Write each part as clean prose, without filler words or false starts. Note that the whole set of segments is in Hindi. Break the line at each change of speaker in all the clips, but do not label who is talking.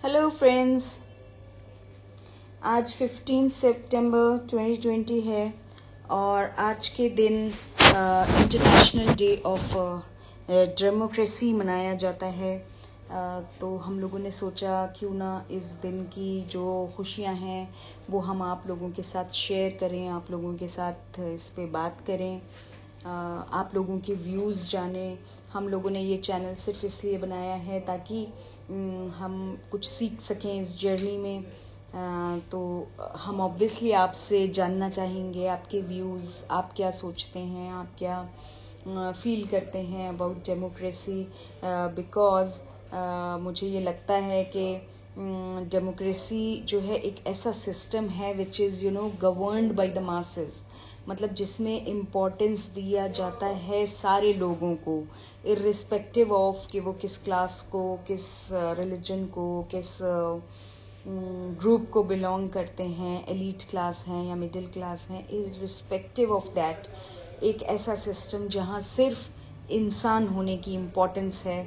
हेलो फ्रेंड्स, आज 15 सितंबर 2020 है और आज के दिन इंटरनेशनल डे ऑफ डेमोक्रेसी मनाया जाता है। तो हम लोगों ने सोचा क्यों ना इस दिन की जो खुशियां हैं वो हम आप लोगों के साथ शेयर करें, आप लोगों के साथ इस पे बात करें, आप लोगों के व्यूज़ जानें। हम लोगों ने ये चैनल सिर्फ इसलिए बनाया है ताकि हम कुछ सीख सकें इस जर्नी में। तो हम ऑब्वियसली आपसे जानना चाहेंगे आपके व्यूज़, आप क्या सोचते हैं, आप क्या फील करते हैं अबाउट डेमोक्रेसी, बिकॉज़ मुझे ये लगता है कि डेमोक्रेसी जो है एक ऐसा सिस्टम है which is governed by the masses, मतलब जिसमें इम्पोर्टेंस दिया जाता है सारे लोगों को, इर्रिस्पेक्टिव ऑफ कि वो किस क्लास को, किस रिलीजन को, किस ग्रुप को बिलोंग करते हैं, एलीट क्लास हैं या मिडिल क्लास हैं, इर्रिस्पेक्टिव ऑफ दैट एक ऐसा सिस्टम जहाँ सिर्फ इंसान होने की इम्पोर्टेंस है।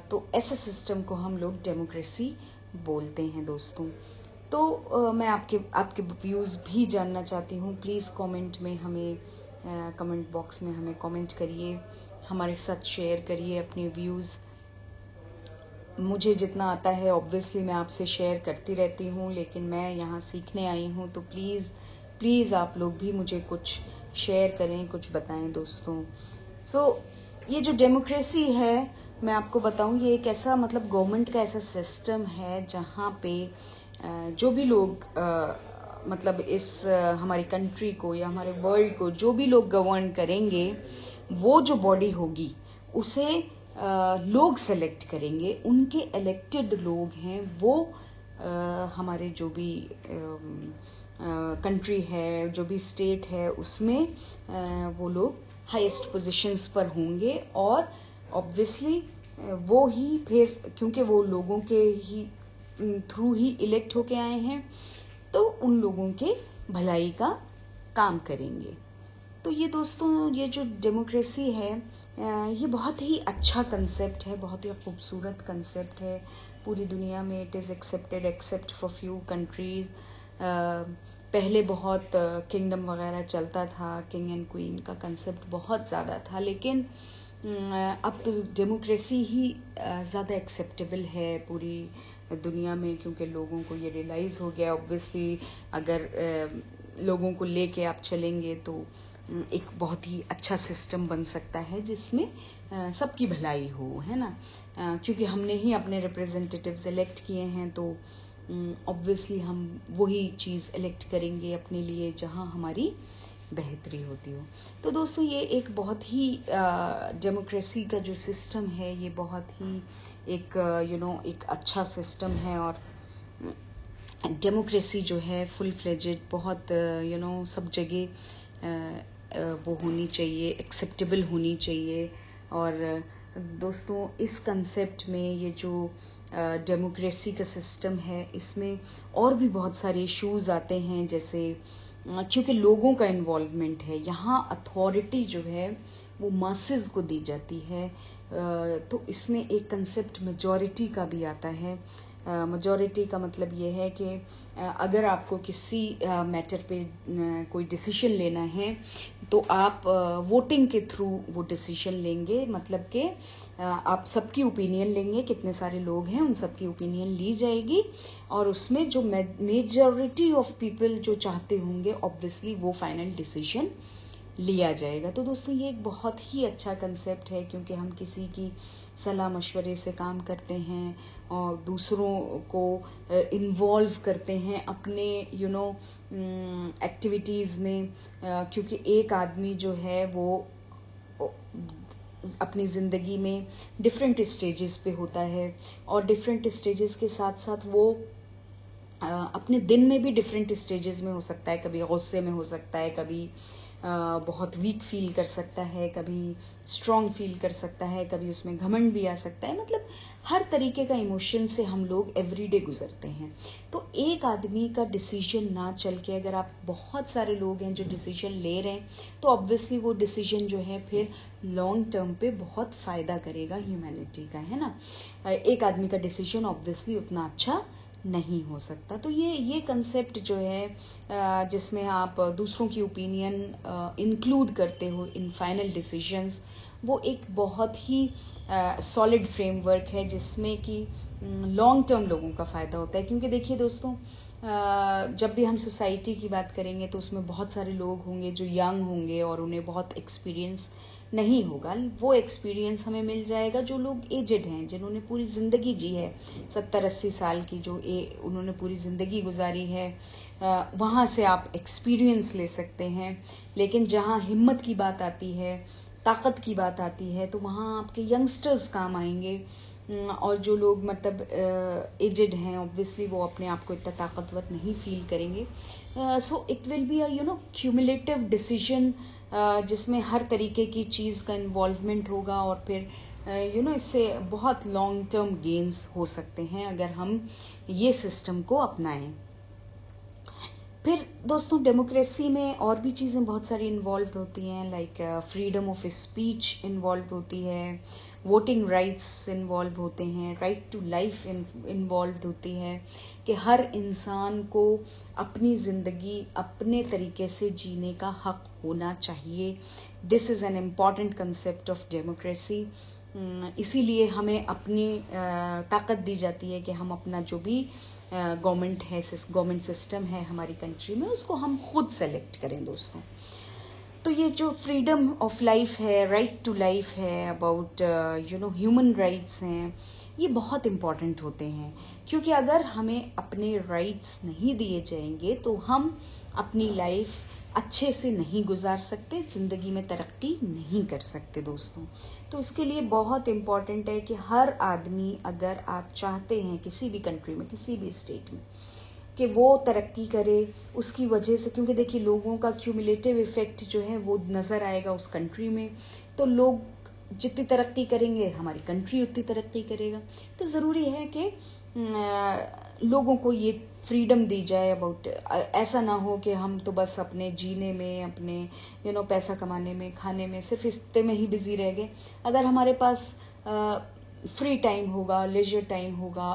तो ऐसे सिस्टम को हम लोग डेमोक्रेसी बोलते हैं दोस्तों। तो मैं आपके व्यूज़ भी जानना चाहती हूँ। प्लीज़ कमेंट में हमें कमेंट बॉक्स में हमें कमेंट करिए, हमारे साथ शेयर करिए अपने व्यूज़। मुझे जितना आता है ऑब्वियसली मैं आपसे शेयर करती रहती हूँ, लेकिन मैं यहाँ सीखने आई हूँ, तो प्लीज़ आप लोग भी मुझे कुछ शेयर करें, कुछ बताएं दोस्तों। ये जो डेमोक्रेसी है, मैं आपको बताऊं, ये एक ऐसा मतलब गवर्नमेंट का ऐसा सिस्टम है जहाँ पे जो भी लोग मतलब इस हमारी कंट्री को या हमारे वर्ल्ड को जो भी लोग गवर्न करेंगे, वो जो बॉडी होगी उसे लोग सेलेक्ट करेंगे। उनके इलेक्टेड लोग हैं वो हमारे जो भी कंट्री है, जो भी स्टेट है, उसमें वो लोग हाईएस्ट पोजीशंस पर होंगे और ऑब्वियसली वो ही फिर, क्योंकि वो लोगों के ही थ्रू ही इलेक्ट होके आए हैं, तो उन लोगों के भलाई का काम करेंगे। तो ये दोस्तों, ये जो डेमोक्रेसी है ये बहुत ही अच्छा कंसेप्ट है, बहुत ही खूबसूरत कंसेप्ट है। पूरी दुनिया में it is accepted except for few countries. पहले बहुत किंगडम वगैरह चलता था, किंग एंड क्वीन का कंसेप्ट बहुत ज़्यादा था, लेकिन अब तो डेमोक्रेसी ही ज़्यादा एक्सेप्टेबल है पूरी दुनिया में, क्योंकि लोगों को ये रियलाइज़ हो गया। ऑब्वियसली अगर लोगों को लेके आप चलेंगे तो एक बहुत ही अच्छा सिस्टम बन सकता है जिसमें सबकी भलाई हो, है ना। क्योंकि हमने ही अपने रिप्रेजेंटेटिव्स इलेक्ट किए हैं, तो ऑब्वियसली हम वही चीज़ इलेक्ट करेंगे अपने लिए जहां हमारी बेहतरी होती हो। तो दोस्तों, ये एक बहुत ही डेमोक्रेसी का जो सिस्टम है ये बहुत ही एक एक अच्छा सिस्टम है। और डेमोक्रेसी जो है फुल फ्लेजेड बहुत सब जगह वो होनी चाहिए, एक्सेप्टेबल होनी चाहिए। और दोस्तों, इस कंसेप्ट में ये जो डेमोक्रेसी का सिस्टम है, इसमें और भी बहुत सारे इश्यूज आते हैं, जैसे क्योंकि लोगों का इन्वॉल्वमेंट है यहाँ, अथॉरिटी जो है वो मासेस को दी जाती है। तो इसमें एक कंसेप्ट मेजॉरिटी का भी आता है। मेजॉरिटी का मतलब ये है कि अगर आपको किसी मैटर पे कोई डिसीजन लेना है तो आप वोटिंग के थ्रू वो डिसीजन लेंगे, मतलब कि आप सबकी ओपिनियन लेंगे, कितने सारे लोग हैं उन सबकी ओपिनियन ली जाएगी और उसमें जो मेजॉरिटी ऑफ पीपल जो चाहते होंगे ऑब्वियसली वो फाइनल डिसीजन लिया जाएगा। तो दोस्तों, ये एक बहुत ही अच्छा कंसेप्ट है, क्योंकि हम किसी की सलाह मशवरे से काम करते हैं और दूसरों को इन्वॉल्व करते हैं अपने एक्टिविटीज़ में। क्योंकि एक आदमी जो है वो अपनी ज़िंदगी में डिफरेंट स्टेजेस पे होता है, और डिफरेंट स्टेजेस के साथ साथ वो अपने दिन में भी डिफरेंट स्टेजेस में हो सकता है। कभी गुस्से में हो सकता है, कभी बहुत वीक फील कर सकता है, कभी स्ट्रांग फील कर सकता है, कभी उसमें घमंड भी आ सकता है। मतलब हर तरीके का इमोशन से हम लोग एवरीडे गुजरते हैं। तो एक आदमी का डिसीजन ना चल के, अगर आप बहुत सारे लोग हैं जो डिसीजन ले रहे हैं, तो ऑब्वियसली वो डिसीजन जो है फिर लॉन्ग टर्म पे बहुत फायदा करेगा ह्यूमैनिटी का, है ना। एक आदमी का डिसीजन ऑब्वियसली उतना अच्छा नहीं हो सकता। तो ये कंसेप्ट जो है जिसमें आप दूसरों की ओपिनियन इंक्लूड करते हो इन फाइनल डिसीजंस, वो एक बहुत ही सॉलिड फ्रेमवर्क है जिसमें कि लॉन्ग टर्म लोगों का फायदा होता है। क्योंकि देखिए दोस्तों, जब भी हम सोसाइटी की बात करेंगे तो उसमें बहुत सारे लोग होंगे जो यंग होंगे और उन्हें बहुत एक्सपीरियंस नहीं होगा। वो एक्सपीरियंस हमें मिल जाएगा जो लोग एजेड हैं, जिन्होंने पूरी जिंदगी जी है, 70-80 साल की जो उन्होंने पूरी जिंदगी गुजारी है। वहां से आप एक्सपीरियंस ले सकते हैं। लेकिन जहां हिम्मत की बात आती है, ताकत की बात आती है, तो वहां आपके यंगस्टर्स काम आएंगे। और जो लोग मतलब एजेड हैं, ऑब्वियसली वो अपने आप को इतना ताकतवर नहीं फील करेंगे। So it will be a cumulative decision जिसमें हर तरीके की चीज का इन्वॉल्वमेंट होगा और फिर इससे बहुत लॉन्ग टर्म गेन्स हो सकते हैं अगर हम ये सिस्टम को अपनाएं। फिर दोस्तों, डेमोक्रेसी में और भी चीजें बहुत सारी इन्वॉल्व होती हैं, like freedom of speech involve होती है, वोटिंग राइट्स इन्वॉल्व होते हैं, राइट टू लाइफ इन्वॉल्व होती है कि हर इंसान को अपनी जिंदगी अपने तरीके से जीने का हक होना चाहिए। This is an important concept of democracy. इसीलिए हमें अपनी ताकत दी जाती है कि हम अपना जो भी गवर्नमेंट सिस्टम है हमारी कंट्री में, उसको हम खुद सेलेक्ट करें दोस्तों। तो ये जो फ्रीडम ऑफ लाइफ है, राइट टू लाइफ है, अबाउट ह्यूमन राइट्स हैं, ये बहुत इंपॉर्टेंट होते हैं। क्योंकि अगर हमें अपने राइट्स नहीं दिए जाएंगे तो हम अपनी लाइफ अच्छे से नहीं गुजार सकते, जिंदगी में तरक्की नहीं कर सकते दोस्तों। तो इसके लिए बहुत इंपॉर्टेंट है कि हर आदमी, अगर आप चाहते हैं किसी भी कंट्री में, किसी भी स्टेट में, कि वो तरक्की करे, उसकी वजह से, क्योंकि देखिए लोगों का क्यूमुलेटिव इफेक्ट जो है वो नजर आएगा उस कंट्री में। तो लोग जितनी तरक्की करेंगे, हमारी कंट्री उतनी तरक्की करेगा। तो जरूरी है कि लोगों को ये फ्रीडम दी जाए अबाउट, ऐसा ना हो कि हम तो बस अपने जीने में, अपने पैसा कमाने में, खाने में, सिर्फ इतने में ही बिजी रह गए। अगर हमारे पास फ्री टाइम होगा, लेजर टाइम होगा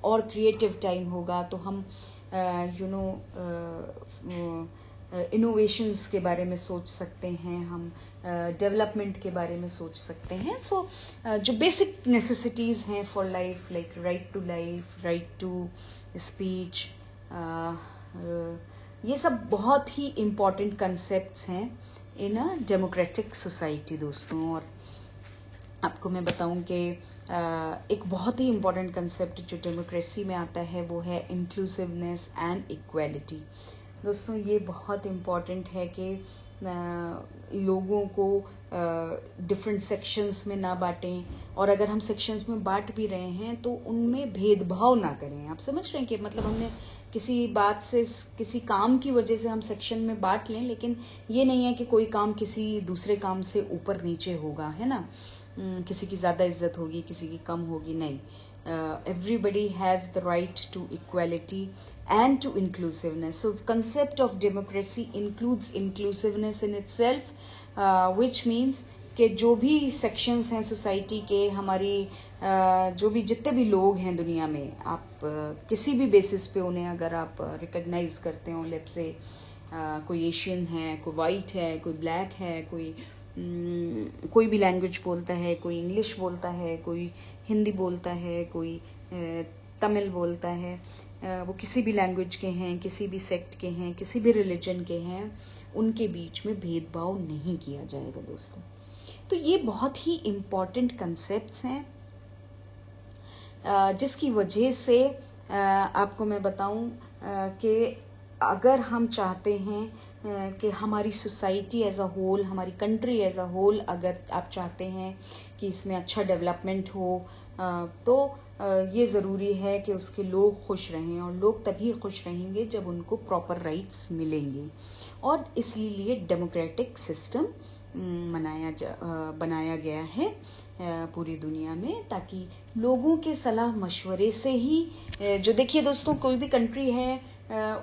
और क्रिएटिव टाइम होगा, तो हम इनोवेशंस के बारे में सोच सकते हैं, हम डेवलपमेंट के बारे में सोच सकते हैं। सो जो बेसिक नेसेसिटीज हैं for life, like right to life, right to speech, ये सब बहुत ही इम्पॉर्टेंट कंसेप्ट्स हैं इन अ डेमोक्रेटिक सोसाइटी दोस्तों। और आपको मैं बताऊं कि एक बहुत ही इम्पॉर्टेंट कंसेप्ट जो डेमोक्रेसी में आता है वो है इंक्लूसिवनेस एंड इक्वालिटी। दोस्तों, ये बहुत इम्पॉर्टेंट है कि लोगों को डिफरेंट सेक्शंस में ना बांटें, और अगर हम सेक्शंस में बांट भी रहे हैं तो उनमें भेदभाव ना करें। आप समझ रहे हैं कि मतलब हमने किसी बात से, किसी काम की वजह से हम सेक्शन में बांट लें, लेकिन ये नहीं है कि कोई काम किसी दूसरे काम से ऊपर नीचे होगा, है ना। किसी की ज्यादा इज्जत होगी, किसी की कम होगी, नहीं। Everybody has the right to equality and to inclusiveness. So concept of democracy includes inclusiveness in itself, which means कि जो भी सेक्शंस हैं सोसाइटी के, हमारी जो भी जितने भी लोग हैं दुनिया में, आप किसी भी बेसिस पे उन्हें अगर आप रिकॉग्नाइज करते हो, लेट्स से कोई एशियन है, कोई वाइट है, कोई ब्लैक है, कोई भी लैंग्वेज बोलता है, कोई इंग्लिश बोलता है, कोई हिंदी बोलता है, कोई तमिल बोलता है, वो किसी भी लैंग्वेज के हैं, किसी भी सेक्ट के हैं, किसी भी रिलीजन के हैं, उनके बीच में भेदभाव नहीं किया जाएगा दोस्तों। तो ये बहुत ही इम्पॉर्टेंट कंसेप्ट्स हैं, जिसकी वजह से आपको मैं बताऊं कि अगर हम चाहते हैं कि हमारी सोसाइटी एज अ होल, हमारी कंट्री एज अ होल, अगर आप चाहते हैं कि इसमें अच्छा डेवलपमेंट हो, तो ये ज़रूरी है कि उसके लोग खुश रहें, और लोग तभी खुश रहेंगे जब उनको प्रॉपर राइट्स मिलेंगे। और इसलिए डेमोक्रेटिक सिस्टम बनाया गया है पूरी दुनिया में, ताकि लोगों के सलाह मशवरे से ही जो देखिए दोस्तों, कोई भी कंट्री है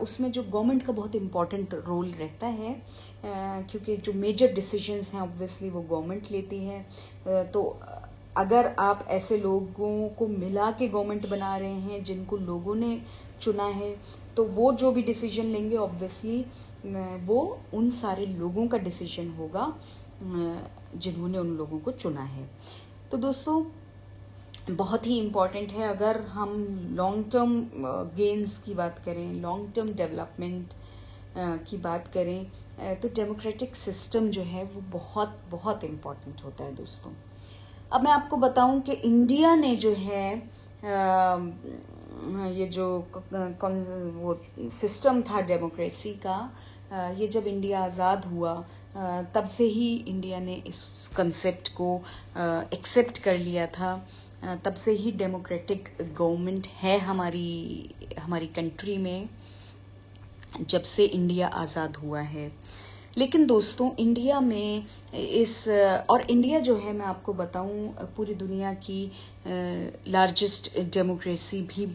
उसमें जो गवर्नमेंट का बहुत इम्पोर्टेंट रोल रहता है, क्योंकि जो मेजर डिसीजंस हैं ऑब्वियसली वो गवर्नमेंट लेती है। तो अगर आप ऐसे लोगों को मिला के गवर्नमेंट बना रहे हैं जिनको लोगों ने चुना है, तो वो जो भी डिसीजन लेंगे ऑब्वियसली वो उन सारे लोगों का डिसीजन होगा जिन्होंने उन लोगों को चुना है। तो दोस्तों बहुत ही इम्पॉर्टेंट है, अगर हम लॉन्ग टर्म गेन्स की बात करें, लॉन्ग टर्म डेवलपमेंट की बात करें, तो डेमोक्रेटिक सिस्टम जो है वो बहुत बहुत इम्पॉर्टेंट होता है दोस्तों। अब मैं आपको बताऊं कि इंडिया ने जो है ये जो वो सिस्टम था डेमोक्रेसी का, ये जब इंडिया आज़ाद हुआ तब से ही इंडिया ने इस कंसेप्ट को एक्सेप्ट कर लिया था। तब से ही डेमोक्रेटिक गवर्नमेंट है हमारी कंट्री में, जब से इंडिया आज़ाद हुआ है। लेकिन दोस्तों इंडिया में और इंडिया जो है, मैं आपको बताऊं, पूरी दुनिया की लार्जेस्ट डेमोक्रेसी भी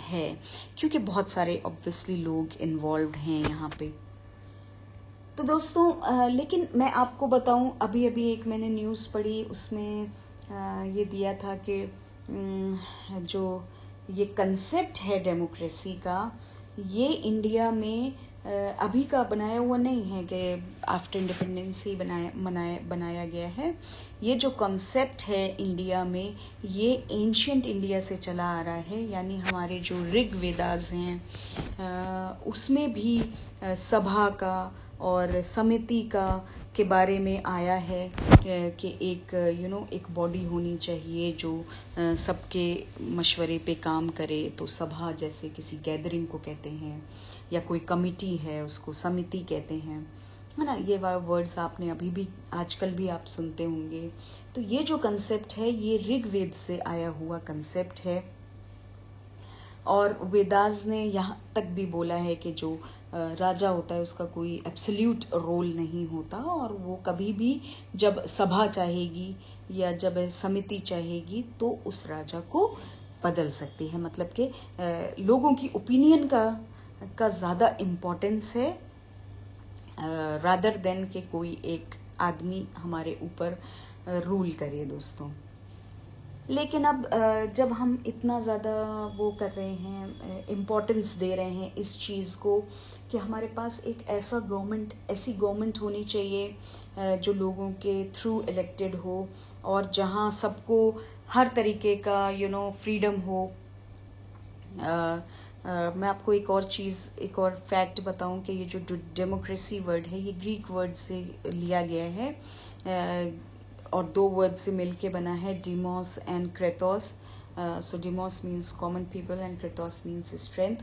है, क्योंकि बहुत सारे ऑब्वियसली लोग इन्वॉल्व हैं यहाँ पे। तो दोस्तों लेकिन मैं आपको बताऊं, अभी एक मैंने न्यूज़ पढ़ी, उसमें ये दिया था कि जो ये कंसेप्ट है डेमोक्रेसी का, ये इंडिया में अभी का बनाया हुआ नहीं है कि आफ्टर इंडिपेंडेंस ही बनाया गया है। ये जो कॉन्सेप्ट है इंडिया में, ये एंशियंट इंडिया से चला आ रहा है, यानी हमारे जो ऋग वेदास हैं उसमें भी सभा का और समिति के बारे में आया है कि एक बॉडी होनी चाहिए जो सबके मशवरे पे काम करे। तो सभा जैसे किसी गैदरिंग को कहते हैं, या कोई कमिटी है उसको समिति कहते हैं, है ना। ये वर्ड्स आपने अभी भी आजकल भी आप सुनते होंगे। तो ये जो कंसेप्ट है ये ऋग्वेद से आया हुआ कंसेप्ट है, और वेदास ने यहाँ तक भी बोला है कि जो राजा होता है उसका कोई एब्सोल्यूट रोल नहीं होता, और वो कभी भी जब सभा चाहेगी या जब समिति चाहेगी तो उस राजा को बदल सकती है। मतलब कि लोगों की ओपिनियन का ज़्यादा इम्पोर्टेंस है रादर देन कि कोई एक आदमी हमारे ऊपर रूल करे दोस्तों। लेकिन अब जब हम इतना ज़्यादा वो कर रहे हैं, इम्पोर्टेंस दे रहे हैं इस चीज़ को कि हमारे पास एक ऐसी गवर्नमेंट होनी चाहिए जो लोगों के थ्रू इलेक्टेड हो, और जहां सबको हर तरीके का फ्रीडम हो। मैं आपको एक और फैक्ट बताऊं कि ये जो डेमोक्रेसी वर्ड है ये ग्रीक वर्ड से लिया गया है, और दो वर्ड से मिलके बना है, Deimos and Kratos. So Deimos means common people and Kratos means strength.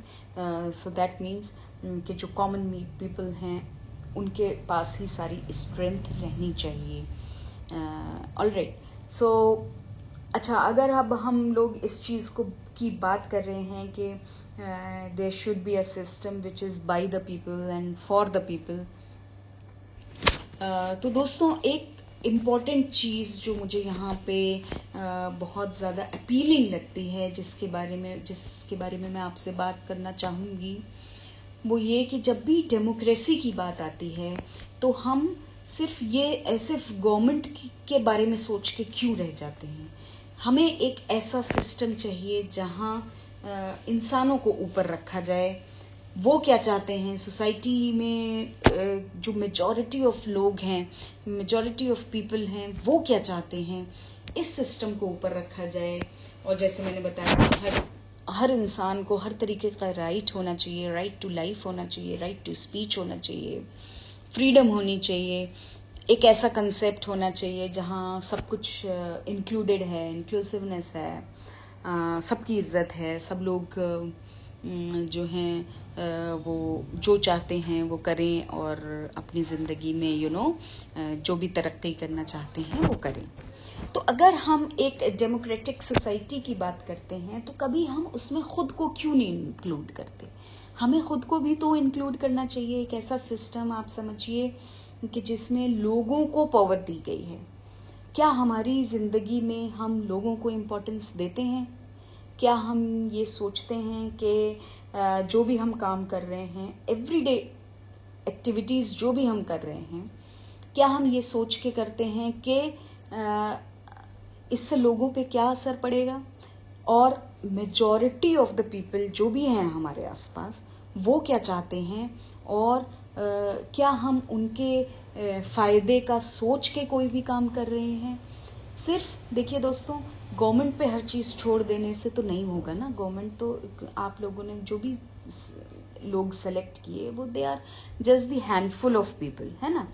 So that means कि जो कॉमन पीपल हैं उनके पास ही सारी स्ट्रेंथ रहनी चाहिए। ऑलराइट, सो अच्छा, अगर अब हम लोग इस चीज़ की बात कर रहे हैं कि there should be a system which is by the people and for the people, तो दोस्तों एक इम्पॉर्टेंट चीज़ जो मुझे यहाँ पे बहुत ज़्यादा अपीलिंग लगती है, जिसके बारे में मैं आपसे बात करना चाहूँगी, वो ये कि जब भी डेमोक्रेसी की बात आती है तो हम सिर्फ गवर्नमेंट के बारे में सोच के क्यों रह जाते हैं। हमें एक ऐसा सिस्टम चाहिए जहाँ इंसानों को ऊपर रखा जाए। वो क्या चाहते हैं सोसाइटी में, जो मेजॉरिटी ऑफ लोग हैं, मेजॉरिटी ऑफ पीपल हैं, वो क्या चाहते हैं, इस सिस्टम को ऊपर रखा जाए। और जैसे मैंने बताया, हर इंसान को हर तरीके का राइट होना चाहिए, राइट टू लाइफ होना चाहिए, राइट टू स्पीच होना चाहिए, फ्रीडम होनी चाहिए, एक ऐसा कंसेप्ट होना चाहिए जहाँ सब कुछ इंक्लूडेड है, इंक्लूसिवनेस है, सबकी इज्जत है, सब लोग जो हैं वो जो चाहते हैं वो करें और अपनी ज़िंदगी में जो भी तरक्की करना चाहते हैं वो करें। तो अगर हम एक डेमोक्रेटिक सोसाइटी की बात करते हैं तो कभी हम उसमें खुद को क्यों नहीं इंक्लूड करते? हमें खुद को भी तो इंक्लूड करना चाहिए। एक ऐसा सिस्टम आप समझिए कि जिसमें लोगों को पावर दी गई है। क्या हमारी जिंदगी में हम लोगों को इम्पोर्टेंस देते हैं? क्या हम ये सोचते हैं कि जो भी हम काम कर रहे हैं, एवरीडे एक्टिविटीज जो भी हम कर रहे हैं, क्या हम ये सोच के करते हैं कि इससे लोगों पे क्या असर पड़ेगा? और मेजॉरिटी ऑफ द पीपल जो भी हैं हमारे आसपास वो क्या चाहते हैं? और क्या हम उनके फायदे का सोच के कोई भी काम कर रहे हैं? सिर्फ देखिए दोस्तों, गवर्नमेंट पे हर चीज छोड़ देने से तो नहीं होगा ना। गवर्नमेंट तो आप लोगों ने जो भी लोग सेलेक्ट किए वो they are just the handful of people, है ना।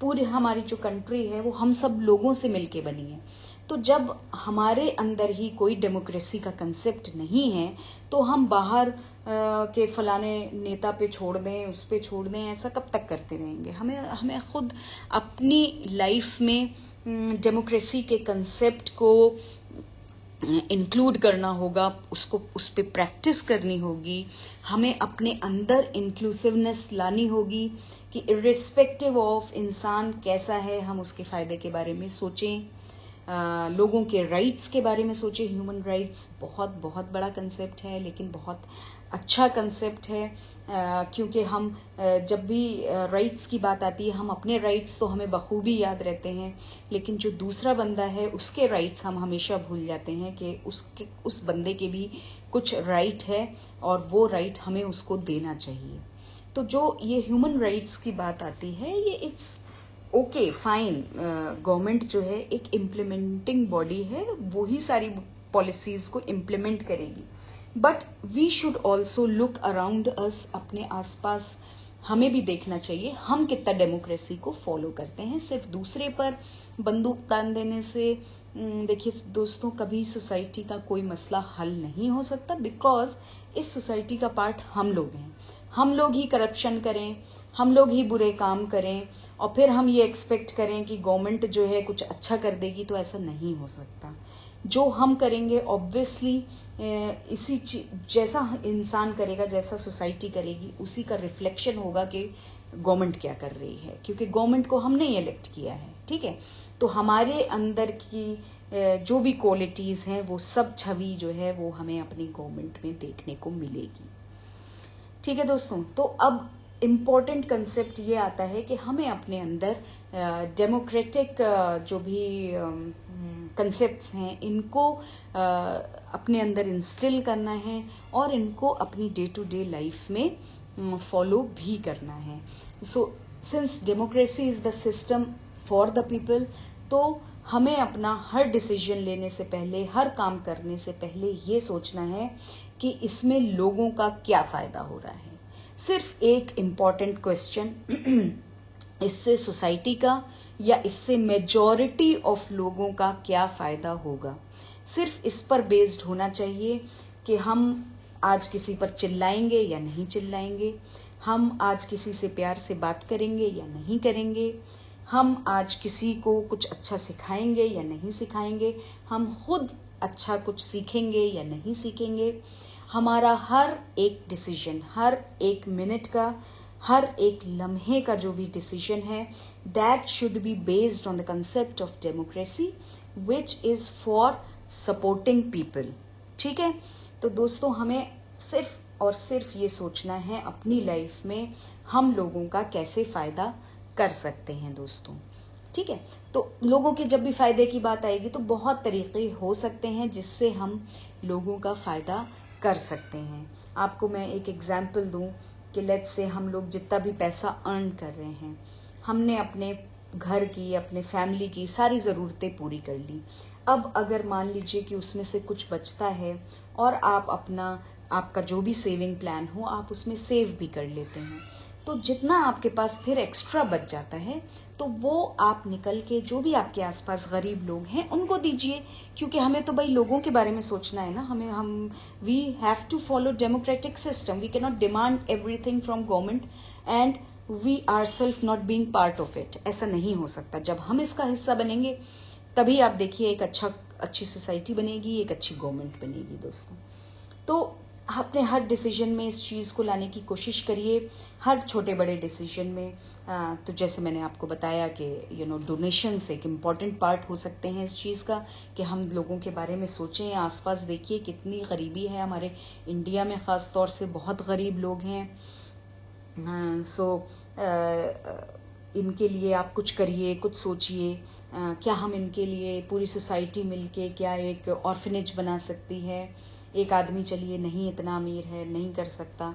पूरी हमारी जो कंट्री है वो हम सब लोगों से मिलके बनी है। तो जब हमारे अंदर ही कोई डेमोक्रेसी का कंसेप्ट नहीं है तो हम बाहर के फलाने नेता पे छोड़ दें, उस पे छोड़ दें, ऐसा कब तक करते रहेंगे? हमें खुद अपनी लाइफ में डेमोक्रेसी के कंसेप्ट को इंक्लूड करना होगा, उसको उस पे प्रैक्टिस करनी होगी। हमें अपने अंदर इंक्लूसिवनेस लानी होगी कि इर्रिस्पेक्टिव ऑफ इंसान कैसा है, हम उसके फायदे के बारे में सोचें। लोगों के राइट्स के बारे में सोचें। ह्यूमन राइट्स बहुत बहुत बड़ा कंसेप्ट है, लेकिन बहुत अच्छा कंसेप्ट है, क्योंकि हम जब भी राइट्स की बात आती है, हम अपने राइट्स तो हमें बखूबी याद रहते हैं, लेकिन जो दूसरा बंदा है उसके राइट्स हम हमेशा भूल जाते हैं कि उस बंदे के भी कुछ राइट है और वो राइट हमें उसको देना चाहिए। तो जो ये ह्यूमन राइट्स की बात आती है, ये इट्स ओके फाइन। गवर्नमेंट जो है एक इम्प्लीमेंटिंग बॉडी है, वो ही सारी पॉलिसीज को इम्प्लीमेंट करेगी। But we should also look around us, अपने आसपास हमें भी देखना चाहिए हम कितना डेमोक्रेसी को फॉलो करते हैं। सिर्फ दूसरे पर बंदूक तान देने से देखिए दोस्तों, कभी सोसाइटी का कोई मसला हल नहीं हो सकता, बिकॉज इस सोसाइटी का पार्ट हम लोग हैं। हम लोग ही करप्शन करें, हम लोग ही बुरे काम करें और फिर हम ये एक्सपेक्ट करें कि गवर्नमेंट जो है कुछ अच्छा कर देगी, तो ऐसा नहीं हो सकता। जो हम करेंगे ऑब्वियसली इसी जैसा इंसान करेगा, जैसा सोसाइटी करेगी, उसी का रिफ्लेक्शन होगा कि गवर्नमेंट क्या कर रही है, क्योंकि गवर्नमेंट को हमने इलेक्ट किया है, ठीक है। तो हमारे अंदर की जो भी क्वालिटीज हैं वो सब छवि जो है वो हमें अपनी गवर्नमेंट में देखने को मिलेगी, ठीक है दोस्तों। तो अब इम्पॉर्टेंट कंसेप्ट ये आता है कि हमें अपने अंदर डेमोक्रेटिक जो भी कंसेप्ट्स हैं इनको अपने अंदर इंस्टिल करना है और इनको अपनी डे टू डे लाइफ में फॉलो भी करना है। So since democracy is the system for the people, तो हमें अपना हर डिसीजन लेने से पहले, हर काम करने से पहले ये सोचना है कि इसमें लोगों का क्या फायदा हो रहा है। सिर्फ एक इम्पॉर्टेंट क्वेश्चन, इससे सोसाइटी का या इससे मेजॉरिटी ऑफ लोगों का क्या फायदा होगा, सिर्फ इस पर बेस्ड होना चाहिए कि हम आज किसी पर चिल्लाएंगे या नहीं चिल्लाएंगे, हम आज किसी से प्यार से बात करेंगे या नहीं करेंगे, हम आज किसी को कुछ अच्छा सिखाएंगे या नहीं सिखाएंगे, हम खुद अच्छा कुछ सीखेंगे या नहीं सीखेंगे। हमारा हर एक डिसीजन, हर एक मिनट का, हर एक लम्हे का जो भी डिसीजन है, that should be based on the concept of democracy which is for supporting people, ठीक है। तो दोस्तों, हमें सिर्फ और सिर्फ ये सोचना है अपनी लाइफ में हम लोगों का कैसे फायदा कर सकते हैं दोस्तों, ठीक है। तो लोगों के जब भी फायदे की बात आएगी तो बहुत तरीके हो सकते हैं जिससे हम लोगों का फायदा कर सकते हैं। आपको मैं एक एग्जाम्पल दूं कि लेट्स से हम लोग जितना भी पैसा अर्न कर रहे हैं, हमने अपने घर की, अपने फैमिली की सारी ज़रूरतें पूरी कर ली। अब अगर मान लीजिए कि उसमें से कुछ बचता है और आप आपका जो भी सेविंग प्लान हो आप उसमें सेव भी कर लेते हैं, तो जितना आपके पास फिर एक्स्ट्रा बच जाता है तो वो आप निकल के जो भी आपके आसपास गरीब लोग हैं उनको दीजिए, क्योंकि हमें तो भाई लोगों के बारे में सोचना है ना। We have to follow democratic system, we can not demand everything from government and we are self not being part of it. ऐसा नहीं हो सकता। जब हम इसका हिस्सा बनेंगे तभी आप देखिए एक अच्छी सोसाइटी बनेगी, एक अच्छी गवर्नमेंट बनेगी दोस्तों। तो अपने हर डिसीजन में इस चीज़ को लाने की कोशिश करिए, हर छोटे बड़े डिसीजन में। तो जैसे मैंने आपको बताया कि डोनेशंस एक इम्पॉर्टेंट पार्ट हो सकते हैं इस चीज़ का, कि हम लोगों के बारे में सोचें। आसपास देखिए कितनी गरीबी है हमारे इंडिया में, ख़ास तौर से बहुत गरीब लोग हैं। सो इनके लिए आप कुछ करिए, कुछ सोचिए। क्या हम इनके लिए पूरी सोसाइटी मिलके क्या एक ऑर्फनेज बना सकती है। एक आदमी चलिए नहीं इतना अमीर है, नहीं कर सकता,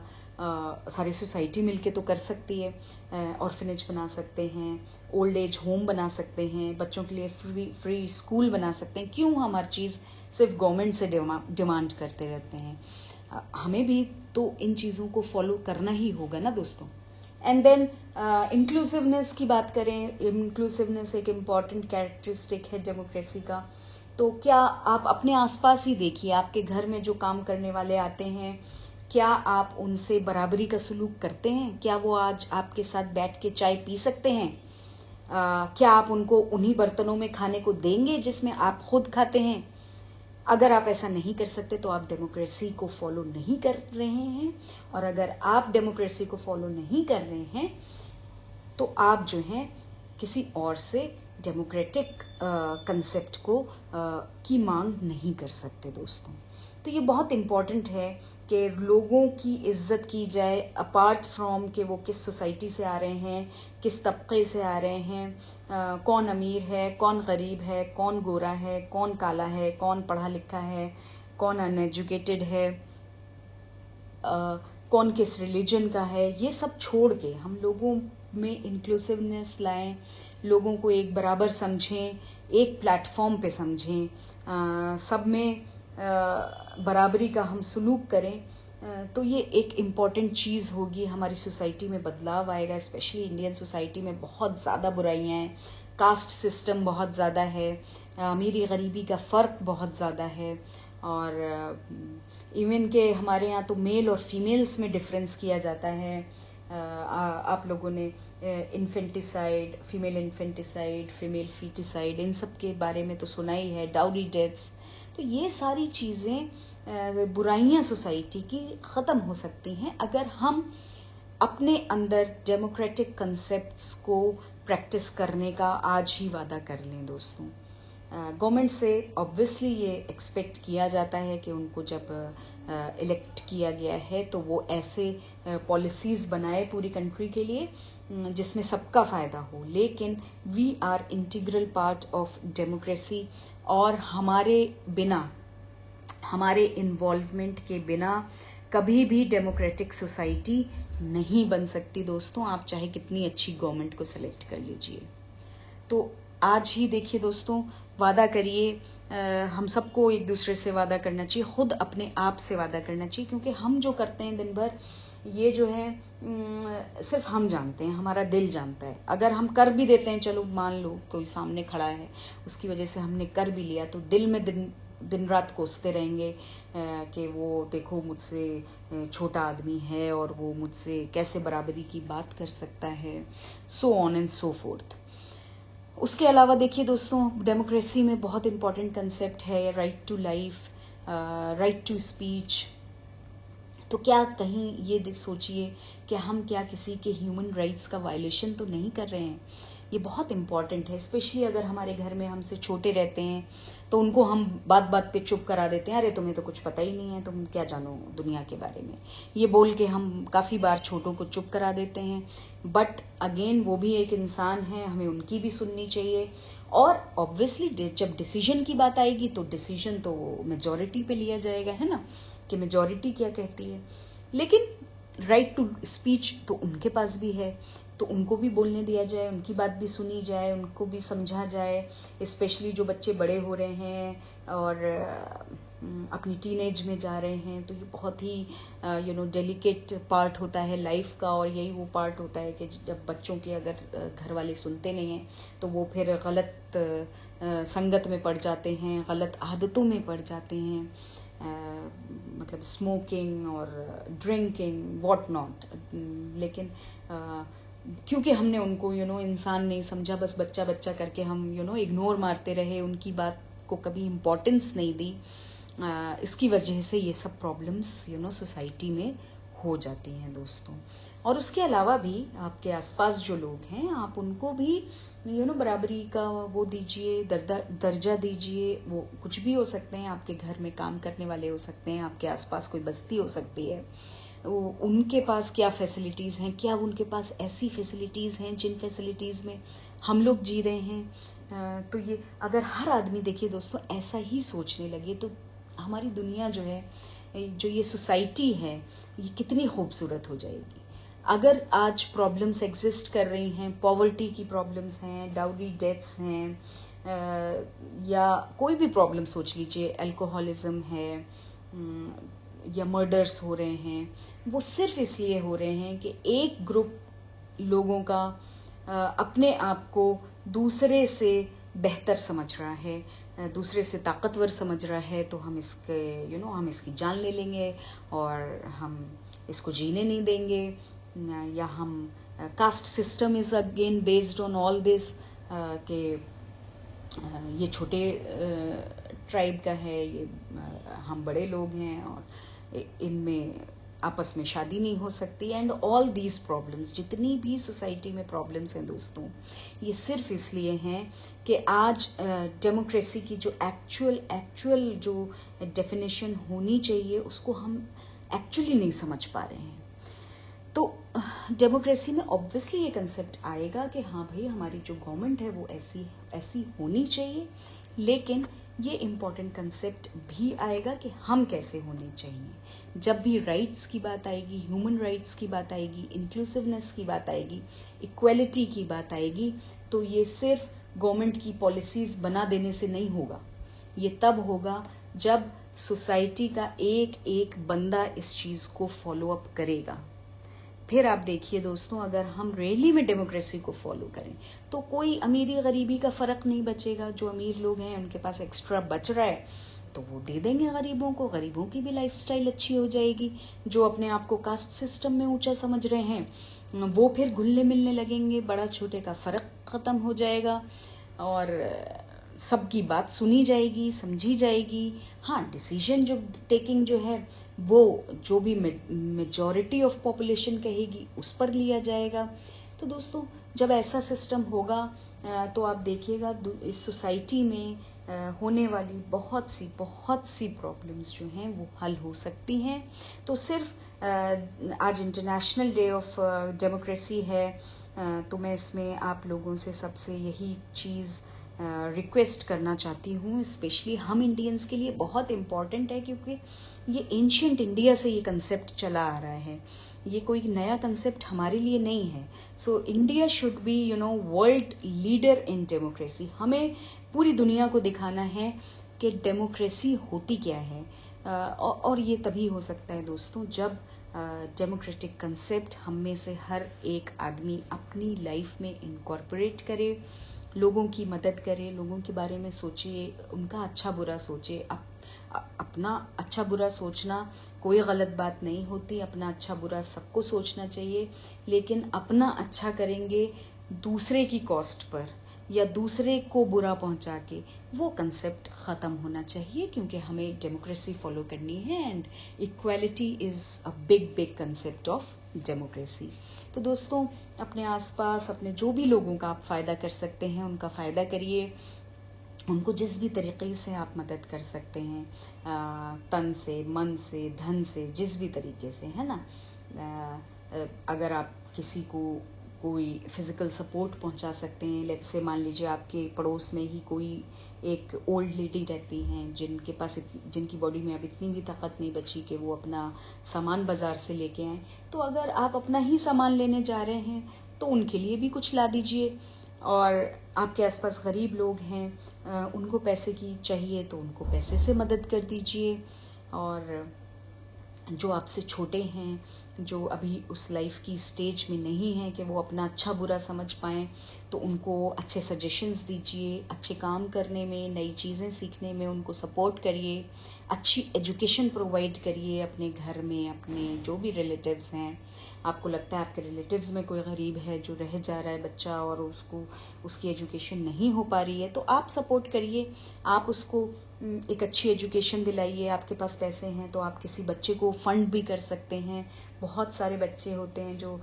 सारी सोसाइटी मिलके तो कर सकती है। ऑर्फनेज बना सकते हैं, ओल्ड एज होम बना सकते हैं, बच्चों के लिए फ्री स्कूल बना सकते हैं। क्यों हम हर चीज़ सिर्फ गवर्नमेंट से डिमांड करते रहते हैं? हमें भी तो इन चीज़ों को फॉलो करना ही होगा ना दोस्तों। एंड देन इंक्लूसिवनेस की बात करें, इंक्लूसिवनेस एक इम्पॉर्टेंट कैरेक्टरिस्टिक है डेमोक्रेसी का। तो क्या आप अपने आसपास ही देखिए, आपके घर में जो काम करने वाले आते हैं, क्या आप उनसे बराबरी का सलूक करते हैं? क्या वो आज आपके साथ बैठ के चाय पी सकते हैं? क्या आप उनको उन्हीं बर्तनों में खाने को देंगे जिसमें आप खुद खाते हैं? अगर आप ऐसा नहीं कर सकते तो आप डेमोक्रेसी को फॉलो नहीं कर रहे हैं। और अगर आप डेमोक्रेसी को फॉलो नहीं कर रहे हैं तो आप जो हैं किसी और से डेमोक्रेटिक कंसेप्ट को की मांग नहीं कर सकते दोस्तों। तो ये बहुत इम्पॉर्टेंट है कि लोगों की इज्जत की जाए, अपार्ट फ्रॉम कि वो किस सोसाइटी से आ रहे हैं, किस तबके से आ रहे हैं, कौन अमीर है, कौन गरीब है, कौन गोरा है, कौन काला है, कौन पढ़ा लिखा है, कौन अनएजुकेटेड है, कौन किस रिलीजन का है। ये सब छोड़ के हम लोगों में इंक्लूसिवनेस लाएं, लोगों को एक बराबर समझें, एक प्लेटफॉर्म पे समझें, सब में बराबरी का हम सलूक करें। तो ये एक इम्पॉर्टेंट चीज़ होगी, हमारी सोसाइटी में बदलाव आएगा। स्पेशली इंडियन सोसाइटी में बहुत ज़्यादा बुराइयां हैं, कास्ट सिस्टम बहुत ज़्यादा है, अमीरी गरीबी का फ़र्क बहुत ज़्यादा है, और इवन के हमारे यहाँ तो मेल और फीमेल्स में डिफरेंस किया जाता है। आप लोगों ने infanticide, female infanticide, female foeticide, इन सब के बारे में तो सुना ही है, डाउरी डेथ्स। तो ये सारी चीज़ें, बुराइयां सोसाइटी की ख़त्म हो सकती हैं अगर हम अपने अंदर डेमोक्रेटिक कंसेप्ट्स को प्रैक्टिस करने का आज ही वादा कर लें दोस्तों। गवर्नमेंट से ऑब्वियसली ये एक्सपेक्ट किया जाता है कि उनको जब इलेक्ट किया गया है तो वो ऐसे पॉलिसीज बनाए पूरी कंट्री के लिए जिसमें सबका फ़ायदा हो। लेकिन we are integral part of democracy, और हमारे बिना, हमारे इन्वॉल्वमेंट के बिना कभी भी डेमोक्रेटिक सोसाइटी नहीं बन सकती दोस्तों। आप चाहे कितनी अच्छी गवर्नमेंट को सेलेक्ट कर लीजिए। तो आज ही देखिए दोस्तों, वादा करिए, हम सबको एक दूसरे से वादा करना चाहिए, खुद अपने आप से वादा करना चाहिए, क्योंकि हम जो करते हैं दिन भर, ये जो है सिर्फ हम जानते हैं, हमारा दिल जानता है। अगर हम कर भी देते हैं, चलो मान लो कोई सामने खड़ा है, उसकी वजह से हमने कर भी लिया, तो दिल में दिन रात कोसते रहेंगे कि वो देखो मुझसे छोटा आदमी है और वो मुझसे कैसे बराबरी की बात कर सकता है, so on and so forth. उसके अलावा देखिए दोस्तों, डेमोक्रेसी में बहुत इंपॉर्टेंट कंसेप्ट है right to life, right to speech. तो क्या कहीं ये सोचिए कि हम क्या किसी के ह्यूमन राइट्स का वायलेशन तो नहीं कर रहे हैं? ये बहुत इंपॉर्टेंट है। स्पेशली अगर हमारे घर में हमसे छोटे रहते हैं तो उनको हम बात बात पे चुप करा देते हैं, अरे तुम्हें तो कुछ पता ही नहीं है, तुम क्या जानो दुनिया के बारे में, ये बोल के हम काफ़ी बार छोटों को चुप करा देते हैं। बट अगेन वो भी एक इंसान है, हमें उनकी भी सुननी चाहिए। और ऑब्वियसली जब डिसीजन की बात आएगी तो डिसीजन तो मेजॉरिटी पे लिया जाएगा, है ना, कि मेजॉरिटी क्या कहती है। लेकिन राइट टू स्पीच तो उनके पास भी है, तो उनको भी बोलने दिया जाए, उनकी बात भी सुनी जाए, उनको भी समझा जाए। स्पेशली जो बच्चे बड़े हो रहे हैं और अपनी टीनेज में जा रहे हैं, तो ये बहुत ही डेलिकेट पार्ट होता है लाइफ का। और यही वो पार्ट होता है कि जब बच्चों के अगर घर वाले सुनते नहीं हैं तो वो फिर गलत संगत में पड़ जाते हैं, गलत आदतों में पड़ जाते हैं, मतलब स्मोकिंग और ड्रिंकिंग, व्हाट नॉट। लेकिन क्योंकि हमने उनको इंसान नहीं समझा, बस बच्चा बच्चा करके हम इग्नोर मारते रहे, उनकी बात को कभी इम्पोर्टेंस नहीं दी। इसकी वजह से ये सब प्रॉब्लम्स सोसाइटी में हो जाती हैं दोस्तों। और उसके अलावा भी आपके आसपास जो लोग हैं, आप उनको भी बराबरी का वो दीजिए, दर्जा दीजिए। वो कुछ भी हो सकते हैं, आपके घर में काम करने वाले हो सकते हैं, आपके आसपास कोई बस्ती हो सकती है, उनके पास क्या फैसिलिटीज हैं, क्या उनके पास ऐसी फैसिलिटीज हैं जिन फैसिलिटीज में हम लोग जी रहे हैं। तो ये अगर हर आदमी, देखिए दोस्तों, ऐसा ही सोचने लगे तो हमारी दुनिया जो है, जो ये सोसाइटी है, ये कितनी खूबसूरत हो जाएगी। अगर आज प्रॉब्लम्स एग्जिस्ट कर रही हैं, पॉवर्टी की प्रॉब्लम्स हैं, डाउरी डेथ्स हैं, या कोई भी प्रॉब्लम सोच लीजिए, अल्कोहलिज्म है, या मर्डर्स हो रहे हैं, वो सिर्फ इसलिए हो रहे हैं कि एक ग्रुप लोगों का अपने आप को दूसरे से बेहतर समझ रहा है, दूसरे से ताकतवर समझ रहा है, तो हम इसके हम इसकी जान ले लेंगे और हम इसको जीने नहीं देंगे। या हम caste system is again based on all this, कि ये छोटे ट्राइब का है, ये हम बड़े लोग हैं और इनमें आपस में शादी नहीं हो सकती। एंड ऑल दीज प्रॉब्लम्स, जितनी भी सोसाइटी में प्रॉब्लम्स हैं दोस्तों, ये सिर्फ इसलिए हैं कि आज डेमोक्रेसी की जो एक्चुअल जो डेफिनेशन होनी चाहिए, उसको हम एक्चुअली नहीं समझ पा रहे हैं। तो डेमोक्रेसी में ऑब्वियसली ये कंसेप्ट आएगा कि हाँ भाई, हमारी जो गवर्नमेंट है वो ऐसी होनी चाहिए, लेकिन ये इम्पॉर्टेंट कंसेप्ट भी आएगा कि हम कैसे होने चाहिए। जब भी राइट्स की बात आएगी, ह्यूमन राइट्स की बात आएगी, इंक्लूसिवनेस की बात आएगी, इक्वलिटी की बात आएगी, तो ये सिर्फ गवर्नमेंट की पॉलिसीज बना देने से नहीं होगा। ये तब होगा जब सोसाइटी का एक एक बंदा इस चीज को फॉलो अप करेगा। फिर आप देखिए दोस्तों, अगर हम रियली में डेमोक्रेसी को फॉलो करें तो कोई अमीरी गरीबी का फर्क नहीं बचेगा। जो अमीर लोग हैं, उनके पास एक्स्ट्रा बच रहा है तो वो दे देंगे गरीबों को, गरीबों की भी लाइफस्टाइल अच्छी हो जाएगी। जो अपने आप को कास्ट सिस्टम में ऊंचा समझ रहे हैं, वो फिर घुलने मिलने लगेंगे, बड़ा छोटे का फर्क खत्म हो जाएगा और सबकी बात सुनी जाएगी, समझी जाएगी। हाँ, डिसीजन जो टेकिंग जो है, वो जो भी मेजॉरिटी ऑफ पॉपुलेशन कहेगी उस पर लिया जाएगा। तो दोस्तों, जब ऐसा सिस्टम होगा तो आप देखिएगा इस सोसाइटी में होने वाली बहुत सी प्रॉब्लम्स जो हैं वो हल हो सकती हैं। तो सिर्फ आज इंटरनेशनल डे ऑफ डेमोक्रेसी है, तो मैं इसमें आप लोगों से सबसे यही चीज़ रिक्वेस्ट करना चाहती हूँ। स्पेशली हम इंडियंस के लिए बहुत इम्पॉर्टेंट है, क्योंकि ये एंशियंट इंडिया से ये कंसेप्ट चला आ रहा है। ये कोई नया कंसेप्ट हमारे लिए नहीं है। So India should be world leader in democracy. हमें पूरी दुनिया को दिखाना है कि डेमोक्रेसी होती क्या है। और ये तभी हो सकता है दोस्तों, जब डेमोक्रेटिक कंसेप्ट हम में से हर एक आदमी अपनी लाइफ में इनकॉर्पोरेट करे, लोगों की मदद करे, लोगों के बारे में सोचे, उनका अच्छा बुरा सोचे। अपना अच्छा बुरा सोचना कोई गलत बात नहीं होती, अपना अच्छा बुरा सबको सोचना चाहिए, लेकिन अपना अच्छा करेंगे दूसरे की कॉस्ट पर या दूसरे को बुरा पहुंचा के, वो कंसेप्ट खत्म होना चाहिए। क्योंकि हमें डेमोक्रेसी फॉलो करनी है and equality is a big concept of democracy. तो दोस्तों, अपने आसपास अपने जो भी लोगों का आप फायदा कर सकते हैं, उनका फायदा करिए। उनको जिस भी तरीके से आप मदद कर सकते हैं, तन से, मन से, धन से, जिस भी तरीके से, है ना। अगर आप किसी को कोई फिजिकल सपोर्ट पहुंचा सकते हैं, लेट्स से मान लीजिए आपके पड़ोस में ही कोई एक ओल्ड लेडी रहती हैं जिनकी बॉडी में अब इतनी भी ताकत नहीं बची कि वो अपना सामान बाजार से लेके आए, तो अगर आप अपना ही सामान लेने जा रहे हैं तो उनके लिए भी कुछ ला दीजिए। और आपके आसपास गरीब लोग हैं, उनको पैसे की चाहिए तो उनको पैसे से मदद कर दीजिए। और जो आपसे छोटे हैं, जो अभी उस लाइफ की स्टेज में नहीं है कि वो अपना अच्छा बुरा समझ पाएं, तो उनको अच्छे सजेशंस दीजिए, अच्छे काम करने में, नई चीज़ें सीखने में उनको सपोर्ट करिए, अच्छी एजुकेशन प्रोवाइड करिए अपने घर में, अपने जो भी रिलेटिव्स हैं। आपको लगता है आपके रिलेटिव्स में कोई गरीब है जो रह जा रहा है बच्चा और उसको उसकी एजुकेशन नहीं हो पा रही है, तो आप सपोर्ट करिए, आप उसको एक अच्छी एजुकेशन दिलाइए। आपके पास पैसे हैं तो आप किसी बच्चे को फंड भी कर सकते हैं। बहुत सारे बच्चे होते हैं जो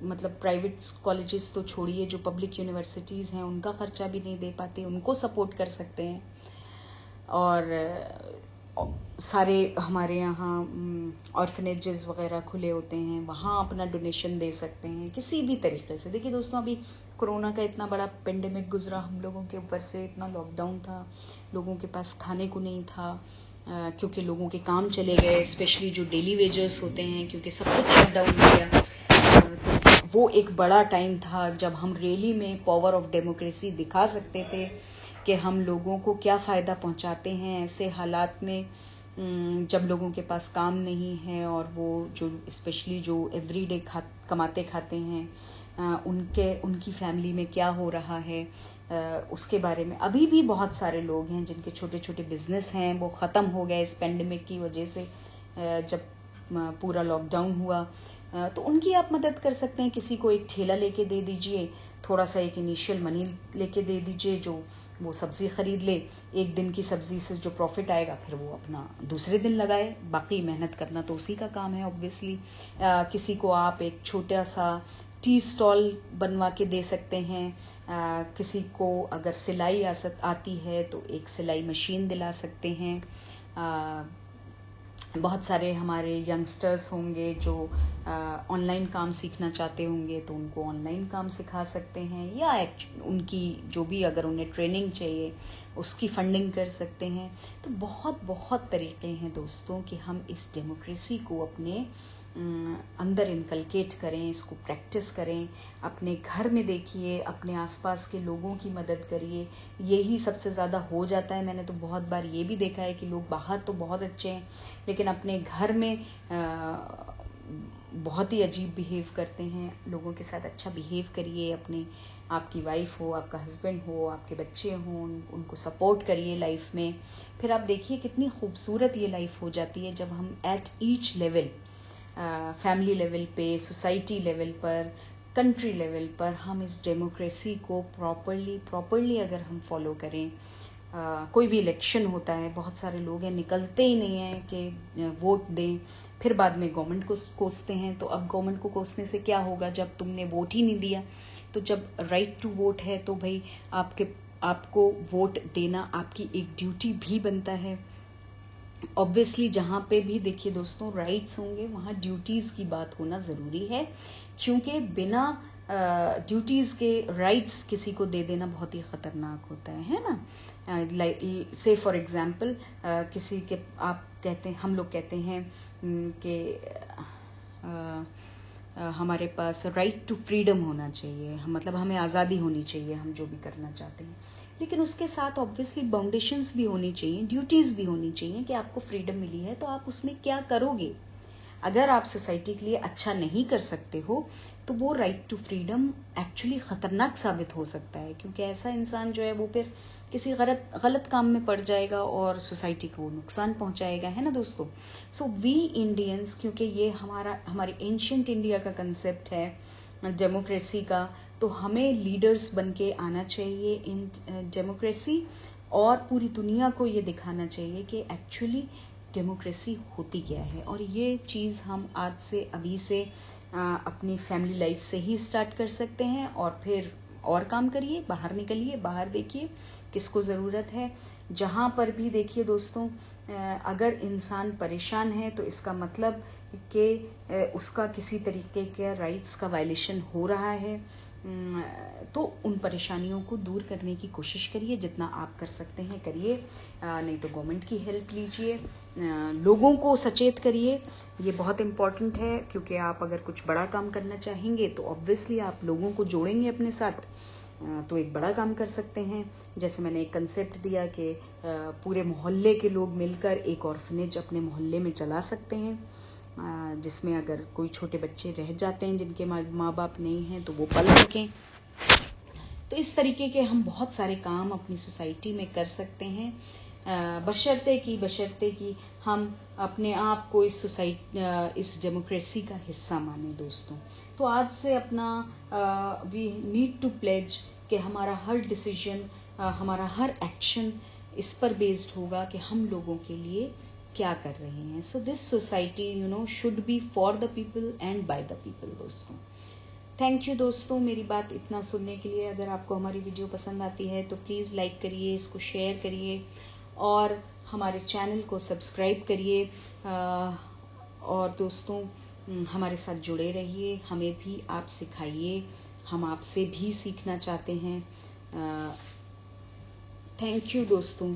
मतलब प्राइवेट कॉलेजेस तो छोड़िए, जो पब्लिक यूनिवर्सिटीज़ हैं उनका खर्चा भी नहीं दे पाते, उनको सपोर्ट कर सकते हैं। और सारे हमारे यहाँ ऑर्फनेजेस वगैरह खुले होते हैं, वहाँ अपना डोनेशन दे सकते हैं किसी भी तरीके से। देखिए दोस्तों, अभी कोरोना का इतना बड़ा पेंडेमिक गुजरा हम लोगों के ऊपर से, इतना लॉकडाउन था, लोगों के पास खाने को नहीं था, क्योंकि लोगों के काम चले गए, स्पेशली जो डेली वेजर्स होते हैं, क्योंकि सब कुछ शट डाउन हो गया। तो वो एक बड़ा टाइम था जब हम रियली में पावर ऑफ डेमोक्रेसी दिखा सकते थे कि हम लोगों को क्या फ़ायदा पहुंचाते हैं ऐसे हालात में जब लोगों के पास काम नहीं है, और वो जो स्पेशली जो एवरीडे कमाते खाते हैं उनकी फैमिली में क्या हो रहा है, उसके बारे में। अभी भी बहुत सारे लोग हैं जिनके छोटे छोटे बिजनेस हैं वो ख़त्म हो गए इस पेंडेमिक की वजह से। जब पूरा लॉकडाउन हुआ तो उनकी आप मदद कर सकते हैं। किसी को एक ठेला लेके दे दीजिए, थोड़ा सा एक इनिशियल मनी लेके दे दीजिए, जो वो सब्जी खरीद ले। एक दिन की सब्जी से जो प्रॉफिट आएगा फिर वो अपना दूसरे दिन लगाए, बाकी मेहनत करना तो उसी का काम है ऑब्वियसली। किसी को आप एक छोटा सा टी स्टॉल बनवा के दे सकते हैं। किसी को अगर सिलाई आती है तो एक सिलाई मशीन दिला सकते हैं। बहुत सारे हमारे यंगस्टर्स होंगे जो ऑनलाइन काम सीखना चाहते होंगे तो उनको ऑनलाइन काम सिखा सकते हैं, या उनकी जो भी अगर उन्हें ट्रेनिंग चाहिए उसकी फंडिंग कर सकते हैं। तो बहुत बहुत तरीके हैं दोस्तों कि हम इस डेमोक्रेसी को अपने अंदर इनकलकेट करें, इसको प्रैक्टिस करें। अपने घर में देखिए, अपने आसपास के लोगों की मदद करिए, यही सबसे ज़्यादा हो जाता है। मैंने तो बहुत बार ये भी देखा है कि लोग बाहर तो बहुत अच्छे हैं लेकिन अपने घर में बहुत ही अजीब बिहेव करते हैं। लोगों के साथ अच्छा बिहेव करिए। अपने आपकी वाइफ हो, आपका हस्बैंड हो, आपके बच्चे हों, उनको सपोर्ट करिए लाइफ में। फिर आप देखिए कितनी खूबसूरत ये लाइफ हो जाती है जब हम at each level, family level पे, सोसाइटी लेवल पर, कंट्री लेवल पर हम इस डेमोक्रेसी को प्रॉपरली अगर हम फॉलो करें। कोई भी इलेक्शन होता है, बहुत सारे लोग हैं निकलते ही नहीं हैं कि वोट दें, फिर बाद में गवर्नमेंट को कोसते हैं। तो अब गवर्नमेंट को कोसने से क्या होगा जब तुमने वोट ही नहीं दिया। तो जब राइट टू वोट है तो भाई आपको वोट देना आपकी एक ड्यूटी भी बनता है। ऑब्वियसली जहाँ पे भी देखिए दोस्तों राइट्स होंगे वहाँ ड्यूटीज की बात होना जरूरी है, क्योंकि बिना ड्यूटीज के राइट्स किसी को दे देना बहुत ही खतरनाक होता है ना। से फॉर एग्जाम्पल किसी के आप कहते हैं, हम लोग कहते हैं कि हमारे पास राइट टू फ्रीडम होना चाहिए, मतलब हमें आज़ादी होनी चाहिए हम जो भी करना चाहते हैं, लेकिन उसके साथ ऑब्वियसली बाउंडेशंस भी होनी चाहिए, ड्यूटीज भी होनी चाहिए कि आपको फ्रीडम मिली है तो आप उसमें क्या करोगे। अगर आप सोसाइटी के लिए अच्छा नहीं कर सकते हो तो वो राइट टू फ्रीडम एक्चुअली खतरनाक साबित हो सकता है, क्योंकि ऐसा इंसान जो है वो फिर किसी गलत काम में पड़ जाएगा और सोसाइटी को नुकसान पहुंचाएगा, है ना दोस्तों। सो वी इंडियंस, क्योंकि ये हमारे एंशियंट इंडिया का कंसेप्ट है डेमोक्रेसी का, तो हमें लीडर्स बन के आना चाहिए इन डेमोक्रेसी, और पूरी दुनिया को ये दिखाना चाहिए कि एक्चुअली डेमोक्रेसी होती क्या है। और ये चीज़ हम आज से अभी से अपनी फैमिली लाइफ से ही स्टार्ट कर सकते हैं, और फिर और काम करिए, बाहर निकलिए, बाहर देखिए किसको ज़रूरत है। जहाँ पर भी देखिए दोस्तों अगर इंसान परेशान है तो इसका मतलब कि उसका किसी तरीके के राइट्स का वायलेशन हो रहा है, तो उन परेशानियों को दूर करने की कोशिश करिए, जितना आप कर सकते हैं करिए, नहीं तो गवर्नमेंट की हेल्प लीजिए, लोगों को सचेत करिए। ये बहुत इम्पॉर्टेंट है, क्योंकि आप अगर कुछ बड़ा काम करना चाहेंगे तो ऑब्वियसली आप लोगों को जोड़ेंगे अपने साथ, तो एक बड़ा काम कर सकते हैं। जैसे मैंने एक कंसेप्ट दिया कि पूरे मोहल्ले के लोग मिलकर एक ऑर्फनेज अपने मोहल्ले में चला सकते हैं, जिसमें अगर कोई छोटे बच्चे रह जाते हैं जिनके माँ बाप नहीं हैं तो वो पल सकें, तो इस तरीके के हम बहुत सारे काम अपनी सोसाइटी में कर सकते हैं, बशर्ते कि हम अपने आप को इस डेमोक्रेसी का हिस्सा माने दोस्तों। तो आज से अपना वी नीड टू प्लेज कि हमारा हर डिसीजन, हमारा हर एक्शन इस पर बेस्ड होगा कि हम लोगों के लिए क्या कर रहे हैं। So this society should be for the people and bye the people दोस्तों। थैंक यू दोस्तों मेरी बात इतना सुनने के लिए। अगर आपको हमारी वीडियो पसंद आती है तो प्लीज़ लाइक करिए, इसको शेयर करिए और हमारे चैनल को सब्सक्राइब करिए। और दोस्तों हमारे साथ जुड़े रहिए, हमें भी आप सिखाइए, हम आपसे भी सीखना चाहते हैं। थैंक यू दोस्तों।